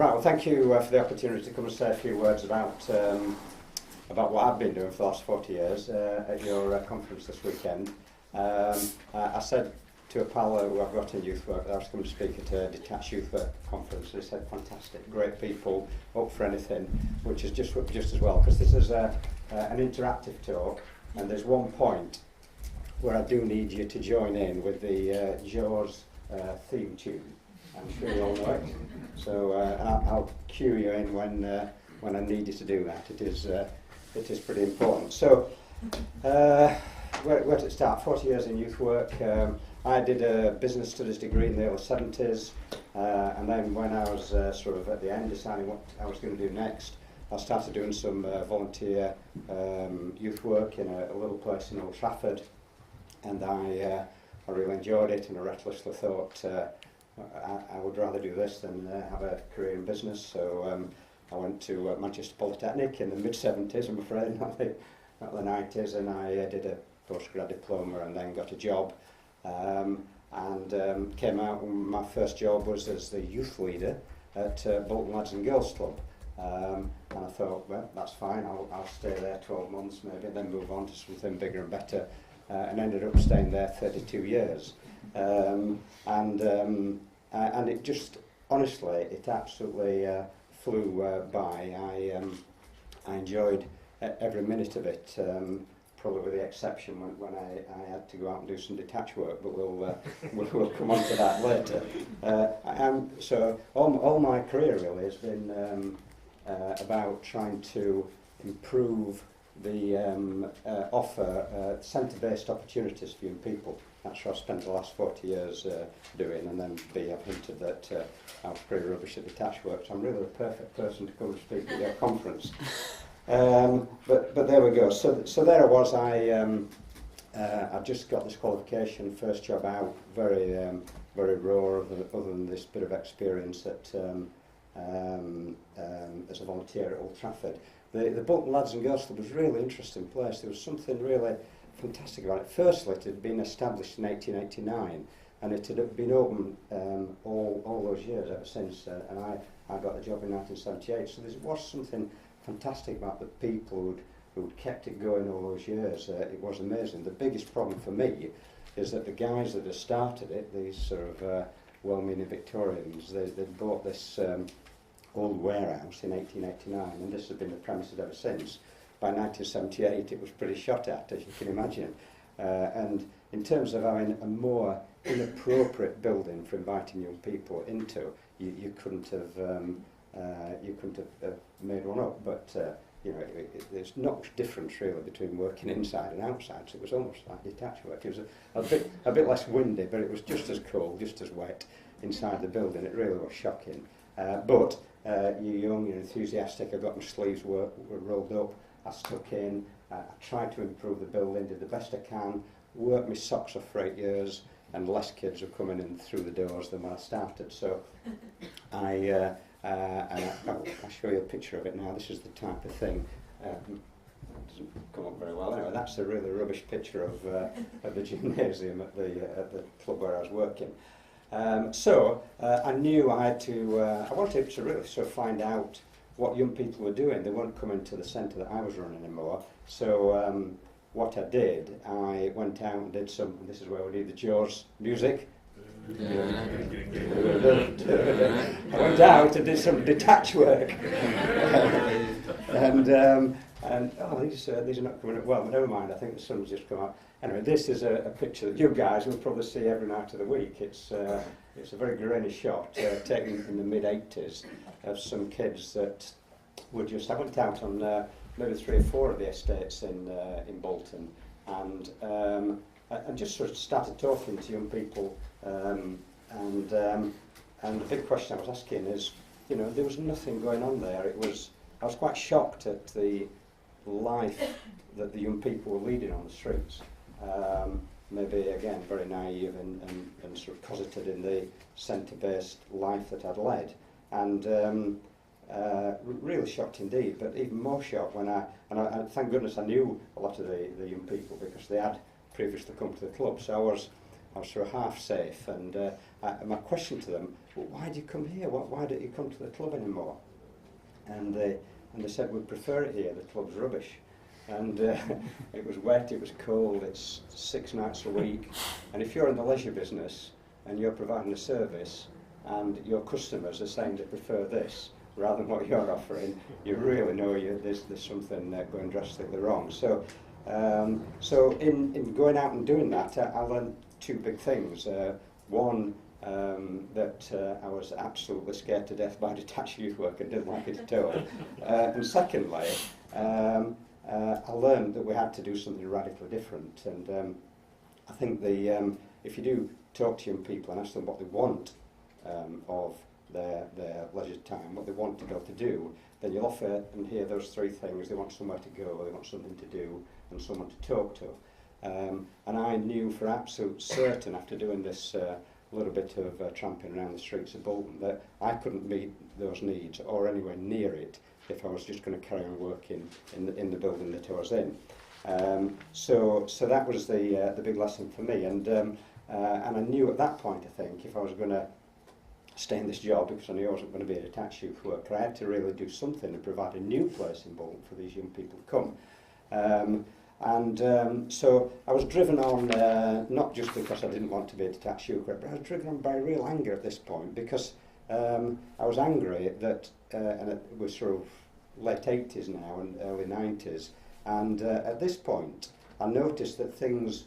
Right, well, thank you for the opportunity to come and say a few words about what I've been doing for the last 40 years at your conference this weekend. I said to a pal who I've got in youth work that I was coming to speak at a Detached youth work conference, and he said, fantastic, great people, up for anything, which is just as well, because this is an interactive talk, and there's one point where I do need you to join in with the Jaws theme tune. I'm sure you all know it. So I'll cue you in when I need you to do that. It is pretty important. So where did it start? 40 years in youth work. I did a business studies degree in the early 70s, and then when I was sort of at the end deciding what I was going to do next, I started doing some volunteer youth work in a little place in Old Trafford, and I really enjoyed it, and I recklessly thought I would rather do this than have a career in business. So I went to Manchester Polytechnic in the mid-70s, I'm afraid, not the 90s, and I did a postgrad diploma and then got a job, and came out, and my first job was as the youth leader at Bolton Lads and Girls Club. And I thought, well, that's fine, I'll stay there 12 months maybe, and then move on to something bigger and better, and ended up staying there 32 years. And it just, honestly, it absolutely flew by. I enjoyed every minute of it, probably with the exception when I had to go out and do some detached work, but we'll come on to that later. So all my career really has been about trying to improve the offer centre-based opportunities for young people. That's what I've spent the last 40 years doing, and then I've hinted that I was pretty rubbish at detached work, so I'm really the perfect person to come and speak at your conference. But there we go. So there I was. I just got this qualification, first job out, very raw, other than this bit of experience at as a volunteer at Old Trafford. The Bolton Lads and Girls Club was a really interesting place. There was something really fantastic about it. Firstly, it had been established in 1889, and it had been open all those years ever since, and I got the job in 1978, so there was something fantastic about the people who'd kept it going all those years. It was amazing. The biggest problem for me is that the guys that had started it, these sort of well-meaning Victorians, they'd bought this old warehouse in 1889, and this has been the premises ever since. By 1978 it was pretty shot at, as you can imagine, and in terms of having a more inappropriate building for inviting young people into, you couldn't have made one up, but you know, there's not much difference really between working inside and outside, so it was almost like detached work. It was a bit less windy, but it was just as cold, just as wet inside the building. It really was shocking, but you're young, you're enthusiastic. I got my sleeves were rolled up, I stuck in, I tried to improve the building, did the best I can, worked my socks off for 8 years, and less kids were coming in through the doors than when I started. So I'll show you a picture of it now. This is the type of thing. It doesn't come up very well. Anyway, that's a really rubbish picture of the gymnasium at the club where I was working. So I knew I had to. I wanted to really sort of find out what young people were doing. They weren't coming to the centre that I was running anymore. So what I did, I went out and did some. This is where we need the Jaws music. I went out and did some detached work, and these are not coming up well. But never mind. I think the sun's just come out. Anyway, this is a picture that you guys will probably see every night of the week. It's a very grainy shot taken in the mid-80s of some kids that were just. I went out on maybe 3 or 4 of the estates in Bolton, and just sort of started talking to young people. And the big question I was asking is, you know, there was nothing going on there. I was quite shocked at the life that the young people were leading on the streets. Maybe again very naive and sort of cosseted in the centre-based life that I'd led, and really shocked indeed. But even more shocked when I thank goodness I knew a lot of the young people, because they had previously come to the club. So I was sort of half safe, and my question to them, well, why do you come here? Why don't you come to the club anymore? And they said, we prefer it here, the club's rubbish. And it was wet, it was cold, it's 6 nights a week, and if you're in the leisure business and you're providing a service and your customers are saying they prefer this rather than what you're offering, you really know there's something going drastically wrong. So in going out and doing that, I learned 2 big things. One, that I was absolutely scared to death by detached youth work and didn't like it at all. And secondly, I learned that we had to do something radically different. And I think if you do talk to young people and ask them what they want of their leisure time, what they want to be able to do, then you'll often hear those 3 things. They want somewhere to go, they want something to do, and someone to talk to. And I knew for absolute certain, after doing this little bit of tramping around the streets of Bolton, that I couldn't meet those needs or anywhere near it if I was just going to carry on working in the building that I was in. So that was the big lesson for me, and I knew at that point, I think, if I was going to stay in this job, because I knew I wasn't going to be a detached youth worker, I had to really do something to provide a new place in Bolton for these young people to come. So I was driven on, not just because I didn't want to be a detached youth worker, but I was driven on by real anger at this point, because I was angry that, and it was sort of late 80s now and early 90s, and at this point I noticed that things,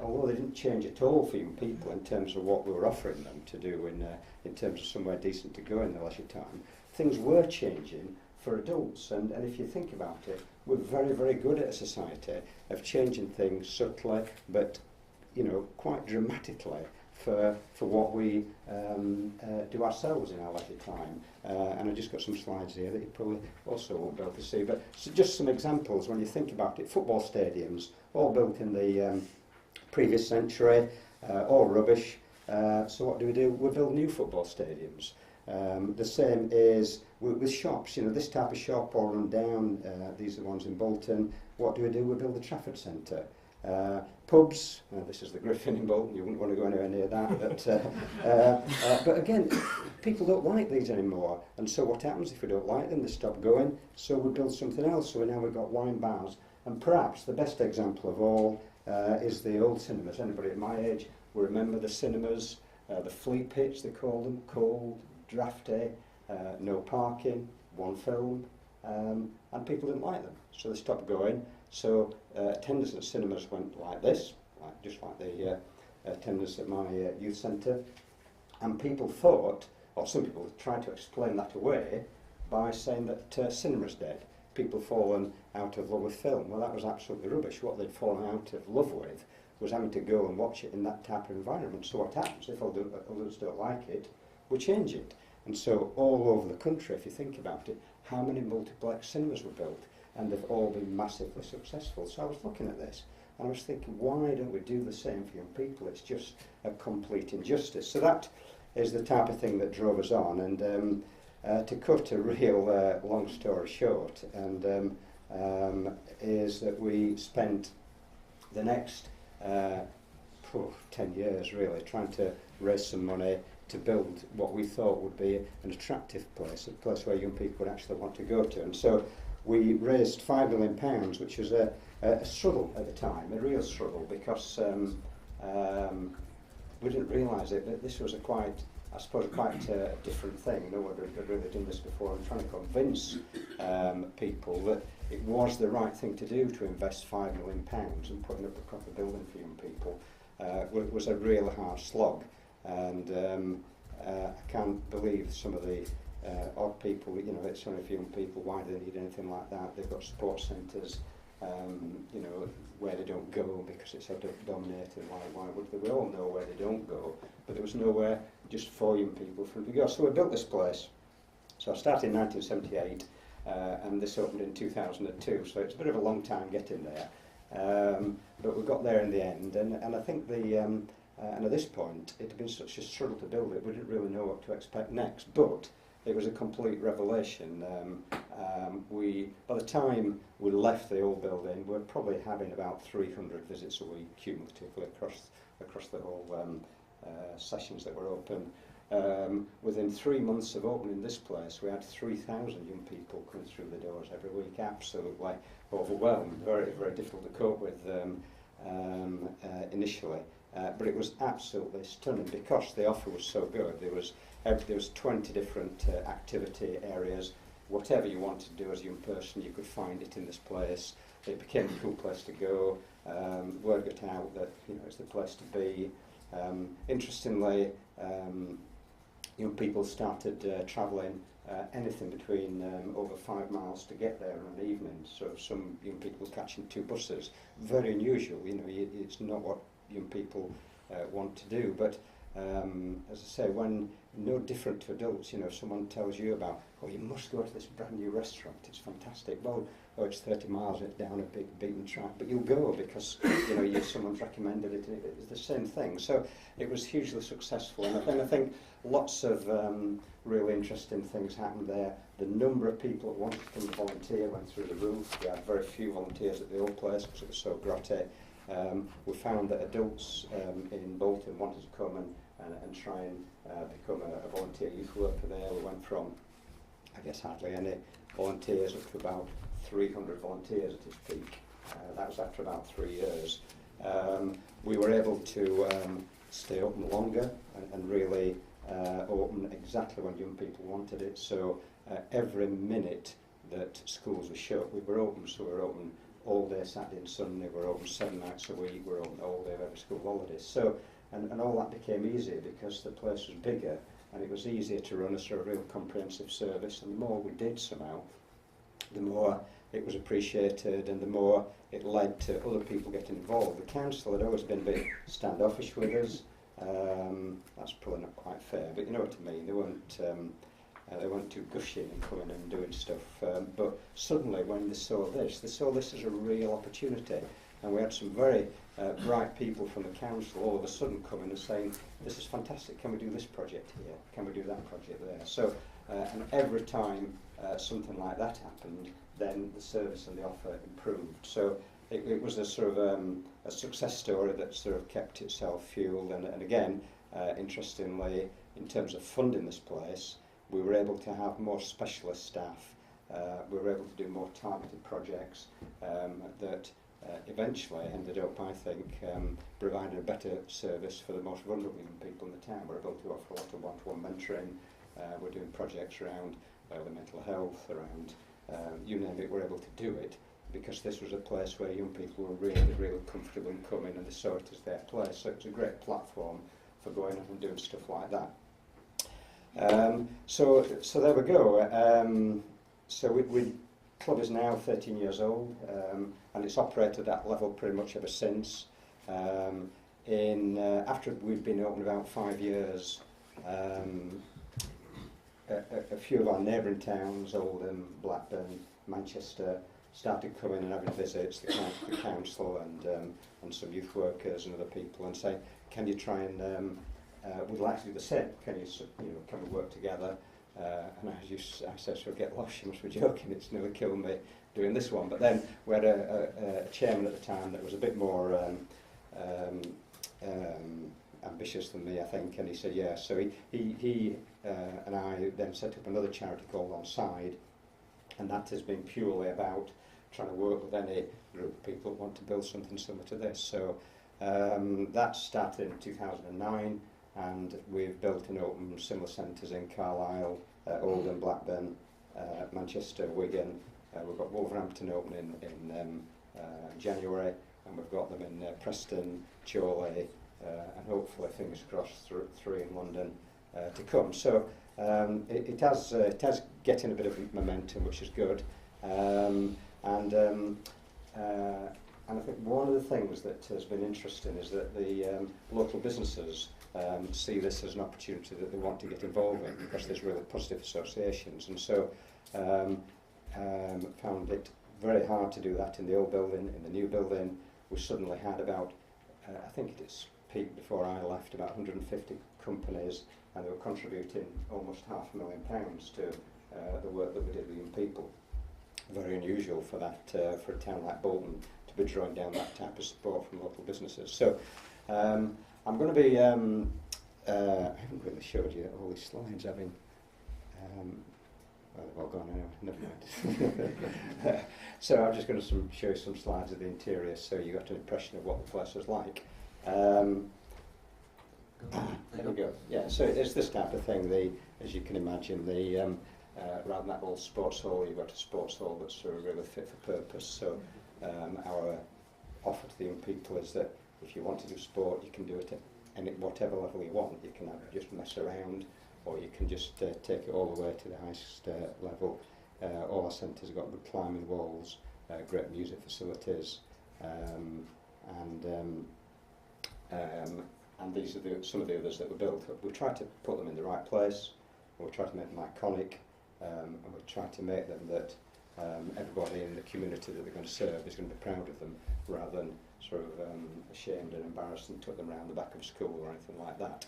although they didn't change at all for young people in terms of what we were offering them to do in terms of somewhere decent to go in their leisure time, things were changing for adults. And if you think about it, we're very, very good at a society of changing things subtly, but quite dramatically for what we do ourselves in our leisure time. And I've just got some slides here that you probably also won't be able to see. But so just some examples when you think about it. Football stadiums, all built in the previous century, all rubbish. So what do? We build new football stadiums. The same is with shops. This type of shop all run down. These are the ones in Bolton. What do? We build the Trafford Centre. Pubs, this is the Griffin in Bolton, you wouldn't want to go anywhere near that, but again, people don't like these anymore, and so what happens if we don't like them? They stop going, so we build something else. So now we've got wine bars, and perhaps the best example of all is the old cinemas. Anybody at my age will remember the cinemas, the flea pitch they call them, cold, drafty, no parking, one film, and people didn't like them, so they stopped going. So attendance at cinemas went like this, just like the attendance at my youth centre, and people thought, or some people tried to explain that away by saying that cinema's dead. People fallen out of love with film. Well, that was absolutely rubbish. What they'd fallen out of love with was having to go and watch it in that type of environment. So what happens if others don't like it, we change it. And so all over the country, if you think about it, how many multiplex cinemas were built? And they've all been massively successful. So I was looking at this and I was thinking, why don't we do the same for young people? It's just a complete injustice. So that is the type of thing that drove us on. And to cut a real long story short, and is that we spent the next 10 years really trying to raise some money to build what we thought would be an attractive place, a place where young people would actually want to go to. And so we raised £5 million, which was a struggle at the time, a real struggle, because we didn't realise it, but this was a quite different thing. No one had really done this before, and trying to convince people that it was the right thing to do to invest £5 million and putting up a proper building for young people was a real hard slog. And I can't believe some of the odd people, it's only for young people, why do they need anything like that? They've got sports centres, where they don't go because it's dominated. Why would they? We all know where they don't go, but there was nowhere just for young people for them to go. So we built this place. So I started in 1978, and this opened in 2002, so it's a bit of a long time getting there. But we got there in the end, and I think and at this point, it had been such a struggle to build it, we didn't really know what to expect next, but it was a complete revelation. By the time we left the old building, we were probably having about 300 visits a week cumulatively across across the whole sessions that were open. Within 3 months of opening this place, we had 3,000 young people coming through the doors every week, absolutely overwhelmed, very, very difficult to cope with initially. But it was absolutely stunning because the offer was so good. There was 20 different activity areas. Whatever you wanted to do as a young person, you could find it in this place. It became a cool place to go. Word got out that it's the place to be. Interestingly, young people started travelling anything between over 5 miles to get there in an evening. So some young people catching 2 buses. Very unusual. It's not what young people want to do. But as I say, when no different to adults, if someone tells you about, you must go to this brand new restaurant, it's fantastic. Well, it's 30 miles down a big beaten track, but you'll go because someone's recommended it. It's the same thing. So it was hugely successful, and I think lots of really interesting things happened there. The number of people that wanted to come and volunteer went through the roof. We had very few volunteers at the old place because it was so grotty. We found that adults in Bolton wanted to come and try and become a volunteer youth worker there. We went from, I guess, hardly any volunteers up to about 300 volunteers at its peak. That was after about 3 years. We were able to stay open longer and really open exactly when young people wanted it. So every minute that schools were shut, we were open. So we were open all day Saturday and Sunday. We were open 7 nights a week. We were open all day of every school holidays. So and all that became easier because the place was bigger and it was easier to run a sort of real comprehensive service. And the more we did somehow, the more it was appreciated and the more it led to other people getting involved. The council had always been a bit standoffish with us. That's probably not quite fair, but you know what I mean. They weren't too gushing and coming and doing stuff. But suddenly when they saw this as a real opportunity. And we had some very bright people from the council all of a sudden coming and saying, this is fantastic, can we do this project here? Can we do that project there? So, and every time something like that happened, then the service and the offer improved. So it was a sort of a success story that sort of kept itself fueled. And again, interestingly, in terms of funding this place, we were able to have more specialist staff. We were able to do more targeted projects that eventually ended up, I think, providing a better service for the most vulnerable young people in the town. We're able to offer a lot of one-to-one mentoring. We're doing projects around the mental health, around you name it. We're able to do it because this was a place where young people were really, really comfortable in coming and they saw it as their place. So it's a great platform for going up and doing stuff like that. So there we go. So we club is now 13 years old, and it's operated at that level pretty much ever since. After we've been open about 5 years, a few of our neighbouring towns, Oldham, Blackburn, Manchester, started coming and having visits, the council and some youth workers and other people, and saying, can you try and we'd like to do the same. Can we work together? And I said, so get lost, you must be joking, it's nearly killed me doing this one. But then we had a chairman at the time that was a bit more ambitious than me, I think, and he said yes. So he and I then set up another charity called On Side, and that has been purely about trying to work with any group of people that want to build something similar to this. So that started in 2009. And we've built and opened similar centres in Carlisle, Oldham, Blackburn, Manchester, Wigan. We've got Wolverhampton opening in January, and we've got them in Preston, Chorley, and hopefully, fingers crossed, 3 in London to come. So it has getting a bit of momentum, which is good. And I think one of the things that has been interesting is that the local businesses see this as an opportunity that they want to get involved in because there's really positive associations, and so found it very hard to do that in the old building. In the new building, we suddenly had about, I think it's peaked before I left, about 150 companies, and they were contributing almost £500,000 to the work that we did with young people. Very unusual for that, for a town like Bolton to be drawing down that type of support from local businesses. So I'm going to be, I haven't really showed you all these slides I've been, well, they've all gone anyway, never mind. So I'm just going to show you some slides of the interior so you got an impression of what the place was like. There we go. Yeah, so it's this type of thing. As you can imagine, rather than that old sports hall, you've got a sports hall that's sort of really fit for purpose. So our offer to the young people is that if you want to do sport, you can do it at whatever level you want. You can just mess around, or you can just take it all the way to the highest level. All our centres have got good climbing walls, great music facilities, and these are some of the others that were built. We try to put them in the right place, and we try to make them iconic, and we try to make them that everybody in the community that they're going to serve is going to be proud of them, rather than sort of ashamed and embarrassed and took them around the back of school or anything like that.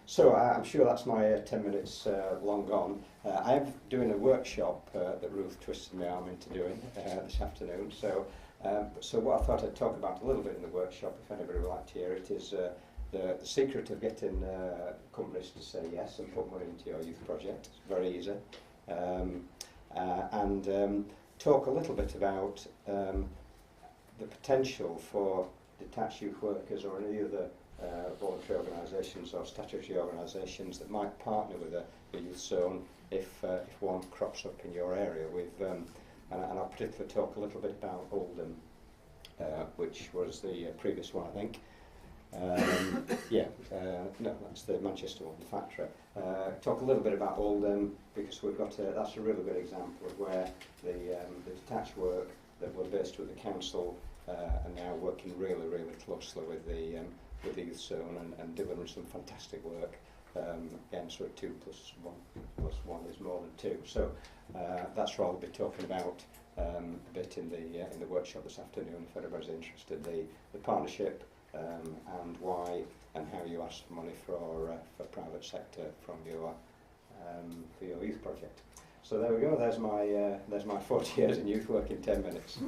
So I'm sure that's my 10 minutes long gone. I am doing a workshop that Ruth twisted my arm into doing this afternoon. So what I thought I'd talk about a little bit in the workshop, if anybody would like to hear it, is the secret of getting companies to say yes and put money into your youth project. It's very easy. And talk a little bit about the potential for detached youth workers or any other voluntary organisations or statutory organisations that might partner with a youth zone if one crops up in your area. And I'll particularly talk a little bit about Oldham, which was the previous one, I think. No, that's the Manchester one, the factory. Talk a little bit about Oldham, because we've got that's a really good example of where the detached work that we're based with the council are now working really, really closely with the youth zone and delivering some fantastic work. Again, sort of 2 plus 1 is more than 2. So that's what I'll be talking about a bit in the workshop this afternoon. If anybody's interested, the partnership and why and how you ask for money for private sector from your for your youth project. So there we go. There's my 40 years in youth work in 10 minutes.